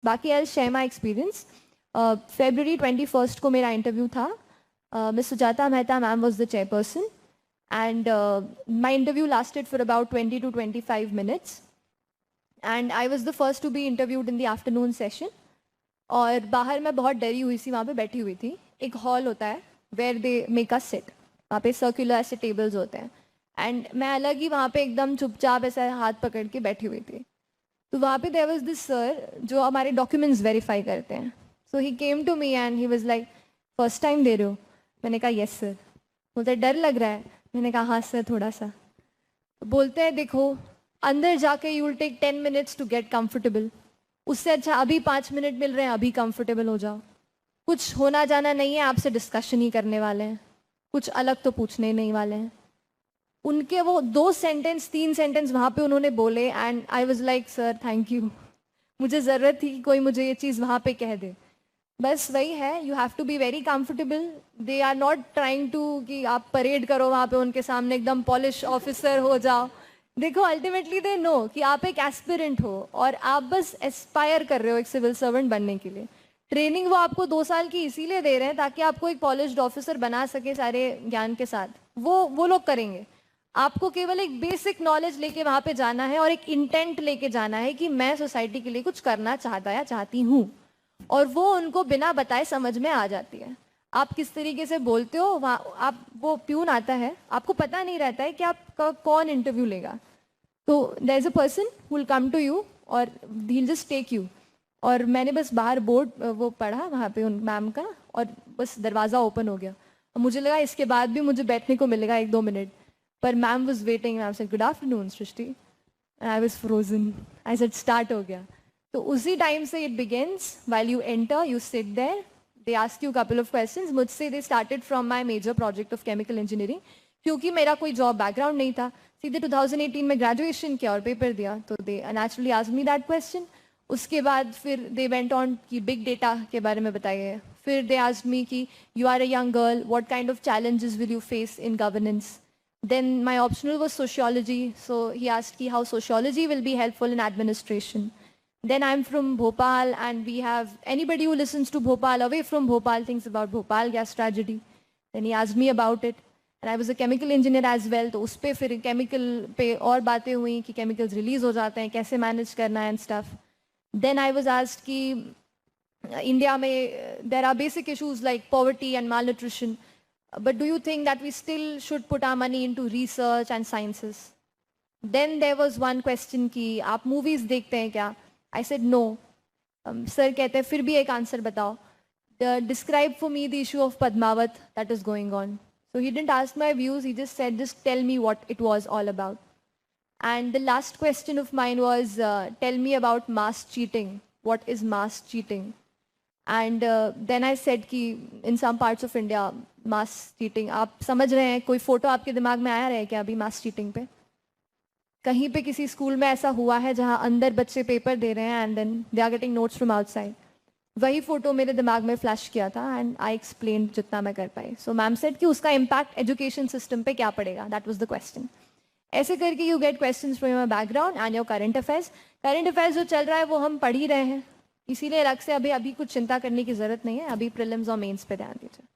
बाकी I share my experience. February 21st को मेरा इंटरव्यू था. Miss Sujata Mehta ma'am was the chairperson and my interview lasted for about 20 to 25 minutes and I was the first to be interviewed in the afternoon session. और बाहर मैं बहुत डरी हुई थी, वहाँ पे बैठी हुई थी. एक हॉल होता है where they make us sit, वहाँ पे सर्कुलर ऐसे टेबल्स होते हैं एंड मैं अलग ही वहाँ पे एकदम चुपचाप ऐसा हाथ पकड़ के बैठी हुई थी. तो वहाँ पे देयर वाज दिस सर जो हमारे डॉक्यूमेंट्स वेरीफाई करते हैं. So he came to me and he was like, first time दे रहे हो? मैंने कहा यस सर. बोलते डर लग रहा है? मैंने कहा हाँ सर थोड़ा सा. बोलते हैं देखो अंदर जाके you will take 10 minutes to get comfortable, उससे अच्छा अभी 5 मिनट मिल रहे हैं, अभी कंफर्टेबल हो जाओ. कुछ होना जाना नहीं है, आपसे डिस्कशन ही करने वाले हैं, कुछ अलग तो पूछने नहीं वाले हैं. उनके वो 2 सेंटेंस 3 सेंटेंस वहाँ पे उन्होंने बोले and I was like sir thank you. मुझे ज़रूरत थी कि कोई मुझे ये चीज़ वहाँ पे कह दे. बस वही है, you have to be very comfortable. They are not trying to कि आप परेड करो वहाँ पे उनके सामने, एकदम पॉलिश ऑफिसर हो जाओ. देखो अल्टीमेटली दे नो कि आप एक एस्पिरेंट हो और आप बस एस्पायर कर रहे हो एक सिविल सर्वेंट बनने के लिए. ट्रेनिंग वो आपको 2 साल की इसीलिए दे रहे हैं ताकि आपको एक पॉलिश्ड ऑफिसर बना सके सारे ज्ञान के साथ. वो लोग करेंगे. आपको केवल एक बेसिक नॉलेज लेके वहाँ पे जाना है और एक इंटेंट लेके जाना है कि मैं सोसाइटी के लिए कुछ करना चाहता या चाहती हूँ, और वो उनको बिना बताए समझ में आ जाती है. आप किस तरीके से बोलते हो वहाँ, आप वो प्यून आता है, आपको पता नहीं रहता है कि आपका कौन इंटरव्यू लेगा. तो there is a person who will come to you और he will just take you. और मैंने बस बाहर बोर्ड वो पढ़ा वहाँ पे उन मैम का और बस दरवाज़ा ओपन हो गया. और मुझे लगा इसके बाद भी मुझे बैठने को मिलेगा 1-2 मिनट, पर ma'am was waiting. Ma'am said good afternoon Srishti and I was frozen. I said start हो गया. तो उसी टाइम से it begins. While you enter you sit there, they ask you couple of questions. मुझसे they started from my major project of chemical engineering, क्योंकि मेरा कोई job background नहीं था. सीधे 2018 में ग्रेजुएशन किया और पेपर दिया, तो they naturally asked me that question. उसके बाद फिर दे वेंट ऑन कि बिग डेटा के बारे में बताइए. फिर दे आस्क्ड मी कि you are a young girl, what kind of challenges will you face in governance. Then my optional was sociology, so he asked me how sociology will be helpful in administration. Then I'm from Bhopal and we have anybody who listens to Bhopal away from Bhopal thinks about Bhopal gas tragedy. Then he asked me about it and I was a chemical engineer as well, तो उस पे फिर chemical पे और बातें हुई कि chemicals release हो जाते हैं, कैसे manage करना है and stuff. Then I was asked कि India में there are basic issues like poverty and malnutrition. But do you think that we still should put our money into research and sciences? Then there was one question कि आप movies देखते हैं क्या? I said no. Sir कहते हैं फिर भी एक आंसर बताओ. Describe for me the issue of Padmavat that is going on. So he didn't ask my views. He just said just tell me what it was all about. And the last question of mine was tell me about mass cheating. What is mass cheating? And then I said कि in some parts of India mass cheating, आप समझ रहे हैं, कोई photo आपके दिमाग में आया रहे क्या अभी मास चीटिंग पे? कहीं पे किसी स्कूल में ऐसा हुआ है जहां अंदर बच्चे पेपर दे रहे हैं and then they are getting notes from outside? वही फोटो मेरे दिमाग में फ्लैश किया था एंड आई एक्सप्लेन जितना मैं कर पाई. सो मैम सेड कि उसका इम्पैक्ट एजुकेशन सिस्टम पे क्या पड़ेगा, दैट वाज द क्वेश्चन. ऐसे करके you get questions from your background and your current affairs. Current affairs जो चल रहा है वो हम पढ़ ही रहे हैं, इसीलिए अलग से अभी कुछ चिंता करने की जरूरत नहीं है. अभी प्रीलिम्स और मेंस पे ध्यान दीजिए.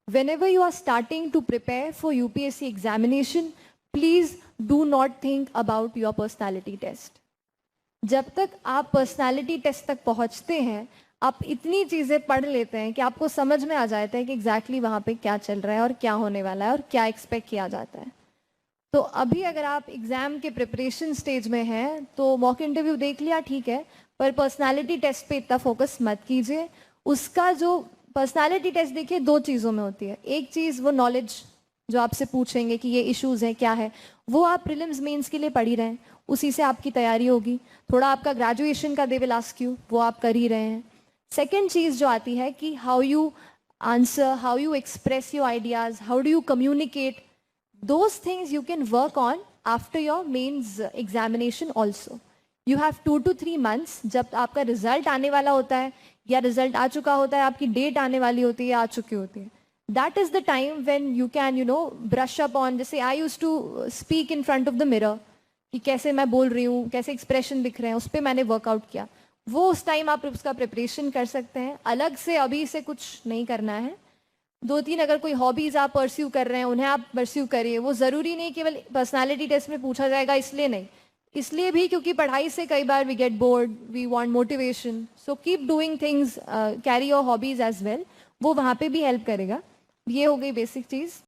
Whenever you are starting to prepare for UPSC examination, please do not think about your personality test. जब तक आप पर्सनालिटी टेस्ट तक पहुंचते हैं, आप इतनी चीज़ें पढ़ लेते हैं कि आपको समझ में आ जाता है कि एग्जैक्टली वहाँ पे क्या चल रहा है और क्या होने वाला है और क्या एक्सपेक्ट किया जाता है. तो अभी अगर आप एग्ज़ाम के प्रिपरेशन स्टेज में हैं तो मॉक इंटरव्यू देख लिया ठीक है, पर पर्सनालिटी टेस्ट पे इतना फोकस मत कीजिए. उसका जो पर्सनालिटी टेस्ट देखिए 2 चीज़ों में होती है. एक चीज़ वो नॉलेज जो आपसे पूछेंगे कि ये इश्यूज़ हैं क्या है, वो आप प्रीलिम्स मेंस के लिए पढ़ ही रहे हैं, उसी से आपकी तैयारी होगी. थोड़ा आपका ग्रेजुएशन का दे विल आस्क यू, वो आप कर ही रहे हैं. सेकेंड चीज़ जो आती है कि how you answer, how you express your ideas, how do you communicate, those things you can work on after your mains examination also. You have 2 to 3 months. जब आपका रिजल्ट आने वाला होता है या रिजल्ट आ चुका होता है, आपकी डेट आने वाली होती है या आ चुकी होती है, that is the time when you can brush up on. जैसे I use to speak in front of the mirror कि कैसे मैं बोल रही हूँ, कैसे एक्सप्रेशन दिख रहे हैं, उस पर मैंने वर्कआउट किया. वो उस टाइम आप उसका प्रिपरेशन कर सकते हैं, अलग से अभी से कुछ नहीं करना है। 2-3 अगर कोई हॉबीज़ आप परस्यू कर रहे हैं उन्हें आप परस्यू करिए। वो ज़रूरी नहीं केवल पर्सनालिटी टेस्ट में पूछा जाएगा इसलिए नहीं, इसलिए भी क्योंकि पढ़ाई से कई बार we get bored, we want motivation, so keep doing things, carry your hobbies as well, वो वहाँ पे भी हेल्प करेगा। ये हो गई बेसिक चीज़।